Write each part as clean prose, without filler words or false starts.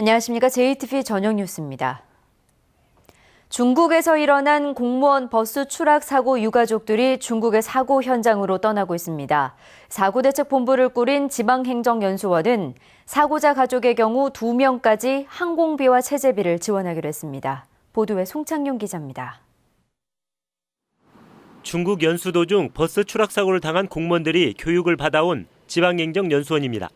안녕하십니까. JTBC 저녁 뉴스입니다. 중국에서 일어난 공무원 버스 추락 사고 유가족들이 중국의 사고 현장으로 떠나고 있습니다. 사고대책본부를 꾸린 지방행정연수원은 사고자 가족의 경우 2명까지 항공비와 체재비를 지원하기로 했습니다. 보도에 송창용 기자입니다. 중국 연수 도중 버스 추락 사고를 당한 공무원들이 교육을 받아온 지방행정연수원입니다.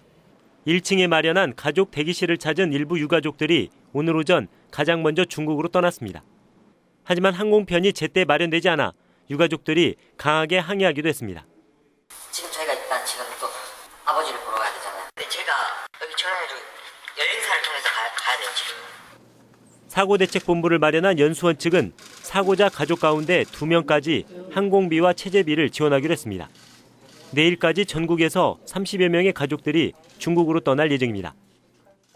1층에 마련한 가족 대기실을 찾은 일부 유가족들이 오늘 오전 가장 먼저 중국으로 떠났습니다. 하지만 항공편이 제때 마련되지 않아 유가족들이 강하게 항의하기도 했습니다. 지금 저희가 일단 지금 또 아버지를 보러 가야 되잖아요. 근데 제가 여기 전화해준 여행사를 통해서 가야 돼요, 지금. 사고대책본부를 마련한 연수원 측은 사고자 가족 가운데 2명까지 항공비와 체재비를 지원하기로 했습니다. 내일까지 전국에서 30여 명의 가족들이 중국으로 떠날 예정입니다.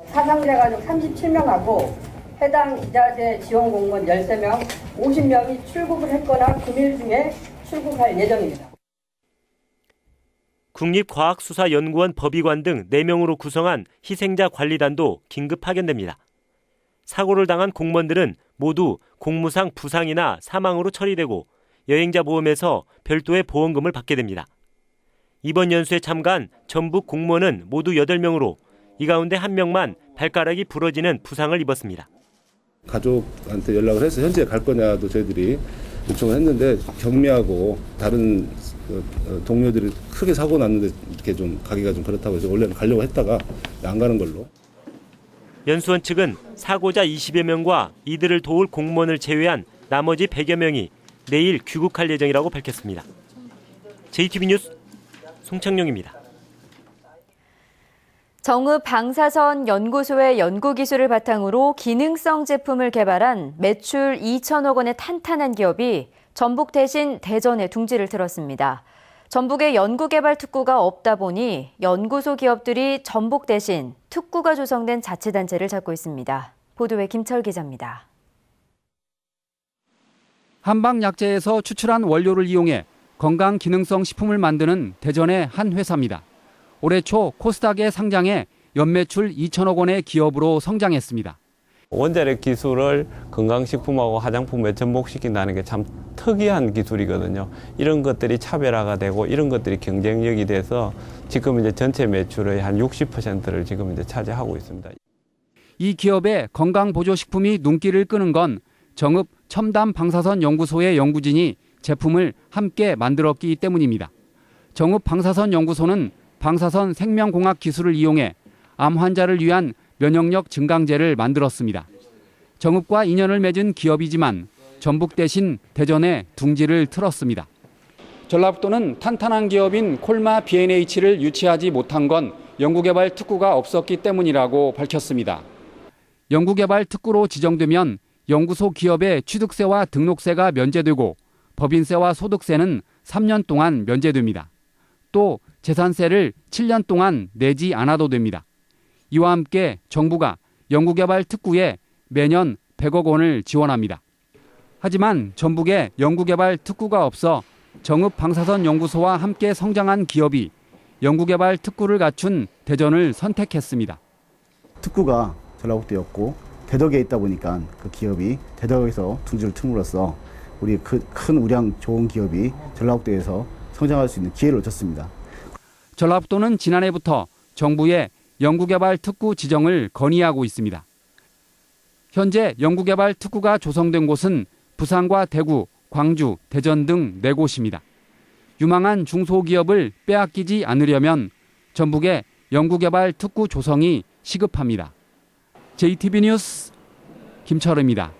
사상자 가족 37명하고 해당 이자재 지원 공무원 13명, 50명이 출국을 했거나 금일 중에 출국할 예정입니다. 국립과학수사연구원 법의관 등 4명으로 구성한 희생자 관리단도 긴급 파견됩니다. 사고를 당한 공무원들은 모두 공무상 부상이나 사망으로 처리되고 여행자 보험에서 별도의 보험금을 받게 됩니다. 이번 연수에 참가한 전북 공무원은 모두 8명으로 이 가운데 1명만 발가락이 부러지는 부상을 입었습니다. 가족한테 연락을 해서 현지에 갈 거냐도 저희들이 요청을 했는데 경미하고 다른 동료들이 크게 사고 났는데 이렇게 좀 가기가 좀 그렇다고 해서 원래는 가려고 했다가 안 가는 걸로. 연수원 측은 사고자 20여 명과 이들을 도울 공무원을 제외한 나머지 100여 명이 내일 귀국할 예정이라고 밝혔습니다. JTBC 뉴스 송창용입니다. 정읍 방사선 연구소의 연구기술을 바탕으로 기능성 제품을 개발한 매출 2천억 원의 탄탄한 기업이 전북 대신 대전에 둥지를 틀었습니다. 전북에 연구개발 특구가 없다 보니 연구소 기업들이 전북 대신 특구가 조성된 자치단체를 찾고 있습니다. 보도에 김철 기자입니다. 한방약재에서 추출한 원료를 이용해 건강 기능성 식품을 만드는 대전의 한 회사입니다. 올해 초 코스닥에 상장해 연매출 2천억 원의 기업으로 성장했습니다. 원자력 기술을 건강식품하고 화장품에 접목시킨다는 게 참 특이한 기술이거든요. 이런 것들이 차별화가 되고 이런 것들이 경쟁력이 돼서 지금 이제 전체 매출의 한 60%를 지금 이제 차지하고 있습니다. 이 기업의 건강보조식품이 눈길을 끄는 건 정읍 첨단 방사선 연구소의 연구진이 제품을 함께 만들었기 때문입니다. 정읍 방사선 연구소는 방사선 생명공학 기술을 이용해 암 환자를 위한 면역력 증강제를 만들었습니다. 정읍과 인연을 맺은 기업이지만 전북 대신 대전에 둥지를 틀었습니다. 전라북도는 탄탄한 기업인 콜마 B&H를 유치하지 못한 건 연구개발 특구가 없었기 때문이라고 밝혔습니다. 연구개발 특구로 지정되면 연구소 기업의 취득세와 등록세가 면제되고 법인세와 소득세는 3년 동안 면제됩니다. 또 재산세를 7년 동안 내지 않아도 됩니다. 이와 함께 정부가 연구개발 특구에 매년 100억 원을 지원합니다. 하지만 전북에 연구개발 특구가 없어 정읍 방사선 연구소와 함께 성장한 기업이 연구개발 특구를 갖춘 대전을 선택했습니다. 특구가 전라북도였고 대덕에 있다 보니까 그 기업이 대덕에서 둥지를 틈으로써 우리 큰 우량 좋은 기업이 전라북도에서 성장할 수 있는 기회를 얻었습니다. 전라북도는 지난해부터 정부에 연구개발 특구 지정을 건의하고 있습니다. 현재 연구개발 특구가 조성된 곳은 부산과 대구, 광주, 대전 등 4곳입니다. 유망한 중소기업을 빼앗기지 않으려면 전북에 연구개발 특구 조성이 시급합니다. JTBC 뉴스 김철우입니다.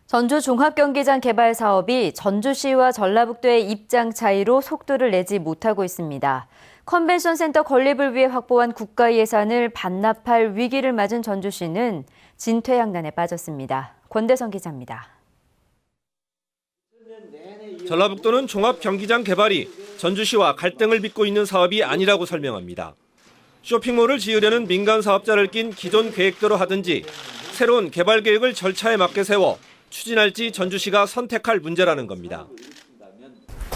전주 종합경기장 개발 사업이 전주시와 전라북도의 입장 차이로 속도를 내지 못하고 있습니다. 컨벤션 센터 건립을 위해 확보한 국가 예산을 반납할 위기를 맞은 전주시는 진퇴양난에 빠졌습니다. 권대성 기자입니다. 전라북도는 종합경기장 개발이 전주시와 갈등을 빚고 있는 사업이 아니라고 설명합니다. 쇼핑몰을 지으려는 민간 사업자를 낀 기존 계획대로 하든지 새로운 개발 계획을 절차에 맞게 세워 추진할지 전주시가 선택할 문제라는 겁니다.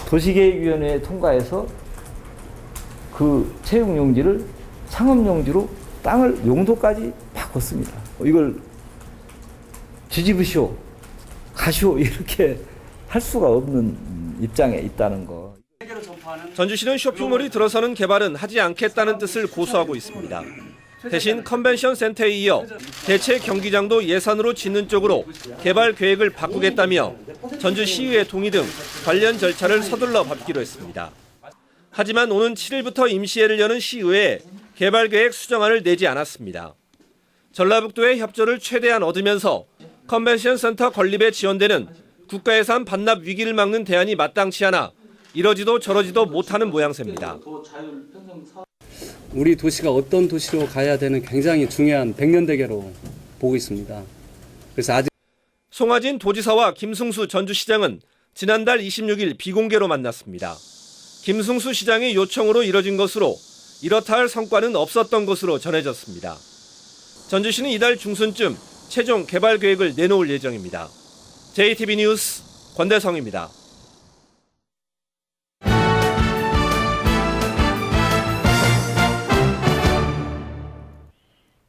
도시계획위원회에 통과해서 그 채용용지를 상업용지로 땅을 용도까지 바꿨습니다. 이걸 뒤집으시오, 가시오 이렇게 할 수가 없는 입장에 있다는 거. 전주시는 쇼핑몰이 들어서는 개발은 하지 않겠다는 뜻을 고수하고 있습니다. 대신 컨벤션 센터에 이어 대체 경기장도 예산으로 짓는 쪽으로 개발 계획을 바꾸겠다며 전주시의회 동의 등 관련 절차를 서둘러 밟기로 했습니다. 하지만 오는 7일부터 임시회를 여는 시의회에 개발 계획 수정안을 내지 않았습니다. 전라북도의 협조를 최대한 얻으면서 컨벤션 센터 건립에 지원되는 국가예산 반납 위기를 막는 대안이 마땅치 않아 이러지도 저러지도 못하는 모양새입니다. 우리 도시가 어떤 도시로 가야 되는 굉장히 중요한 백년대계로 보고 있습니다. 그래서 아직 송하진 도지사와 김승수 전주시장은 지난달 26일 비공개로 만났습니다. 김승수 시장의 요청으로 이뤄진 것으로 이렇다 할 성과는 없었던 것으로 전해졌습니다. 전주시는 이달 중순쯤 최종 개발 계획을 내놓을 예정입니다. JTB 뉴스 권대성입니다.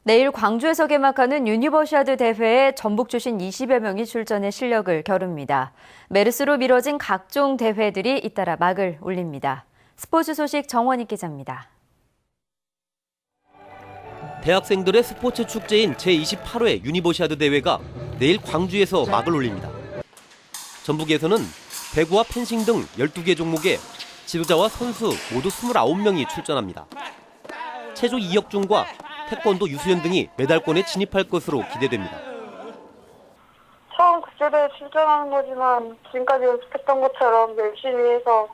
내일 광주에서 개막하는 유니버시아드 대회에 전북 출신 20여 명이 출전해 실력을 겨룹니다. 메르스로 미뤄진 각종 대회들이 잇따라 막을 올립니다. 스포츠 소식 정원익 기자입니다. 대학생들의 스포츠 축제인 제28회 유니버시아드 대회가 내일 광주에서 막을 올립니다. 전북에서는 배구와 펜싱 등 12개 종목에 지도자와 선수 모두 29명이 출전합니다. 체조 이혁준과 태권도 유수연 등이 메달권에 진입할 것으로 기대됩니다. 처음 국제대회 출전하는 거지만 지금까지 연습했던 것처럼 열심히 해서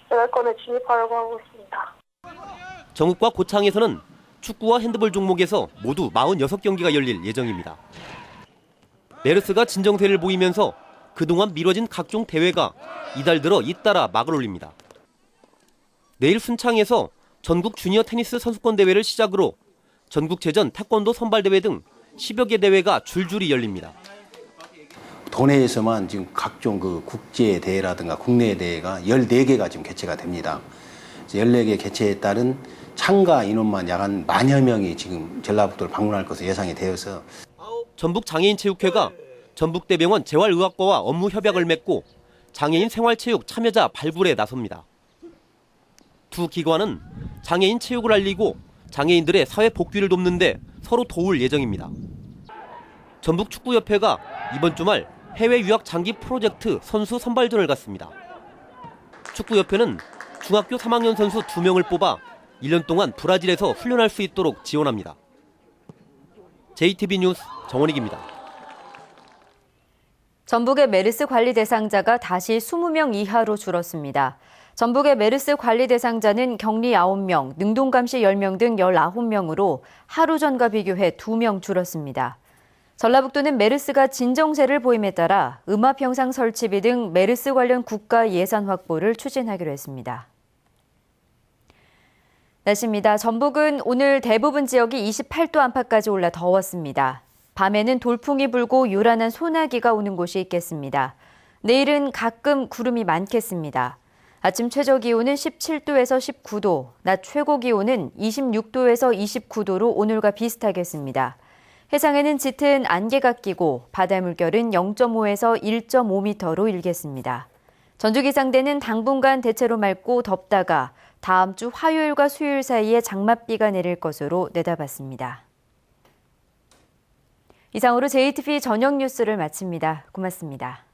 메달권에 진입하려고 하고 있습니다. 정읍과 고창에서는 축구와 핸드볼 종목에서 모두 46경기가 열릴 예정입니다. 메르스가 진정세를 보이면서 그동안 미뤄진 각종 대회가 이달 들어 잇따라 막을 올립니다. 내일 순창에서 전국 주니어 테니스 선수권 대회를 시작으로 전국체전 태권도 선발대회 등 10여 개 대회가 줄줄이 열립니다. 도내에서만 지금 각종 그 국제 대회라든가 국내 대회가 14개가 지금 개최가 됩니다. 14개 개최에 따른 참가 인원만 약 한 10,000여 명이 지금 전라북도를 방문할 것으로 예상이 되어서 전북장애인체육회가 전북대병원 재활의학과와 업무 협약을 맺고 장애인 생활체육 참여자 발굴에 나섭니다. 두 기관은 장애인 체육을 알리고 장애인들의 사회 복귀를 돕는데 서로 도울 예정입니다. 전북축구협회가 이번 주말 해외 유학 장기 프로젝트 선수 선발전을 갖습니다. 축구협회는 중학교 3학년 선수 2명을 뽑아 1년 동안 브라질에서 훈련할 수 있도록 지원합니다. JTB 뉴스 정원익입니다. 전북의 메르스 관리 대상자가 다시 20명 이하로 줄었습니다. 전북의 메르스 관리 대상자는 격리 9명, 능동감시 10명 등 19명으로 하루 전과 비교해 2명 줄었습니다. 전라북도는 메르스가 진정세를 보임에 따라 음압형상 설치비 등 메르스 관련 국가 예산 확보를 추진하기로 했습니다. 날씨입니다. 전북은 오늘 대부분 지역이 28도 안팎까지 올라 더웠습니다. 밤에는 돌풍이 불고 요란한 소나기가 오는 곳이 있겠습니다. 내일은 가끔 구름이 많겠습니다. 아침 최저 기온은 17도에서 19도, 낮 최고 기온은 26도에서 29도로 오늘과 비슷하겠습니다. 해상에는 짙은 안개가 끼고 바다 물결은 0.5에서 1.5m로 일겠습니다. 전주기상대는 당분간 대체로 맑고 덥다가 다음 주 화요일과 수요일 사이에 장맛비가 내릴 것으로 내다봤습니다. 이상으로 JTB 저녁 뉴스를 마칩니다. 고맙습니다.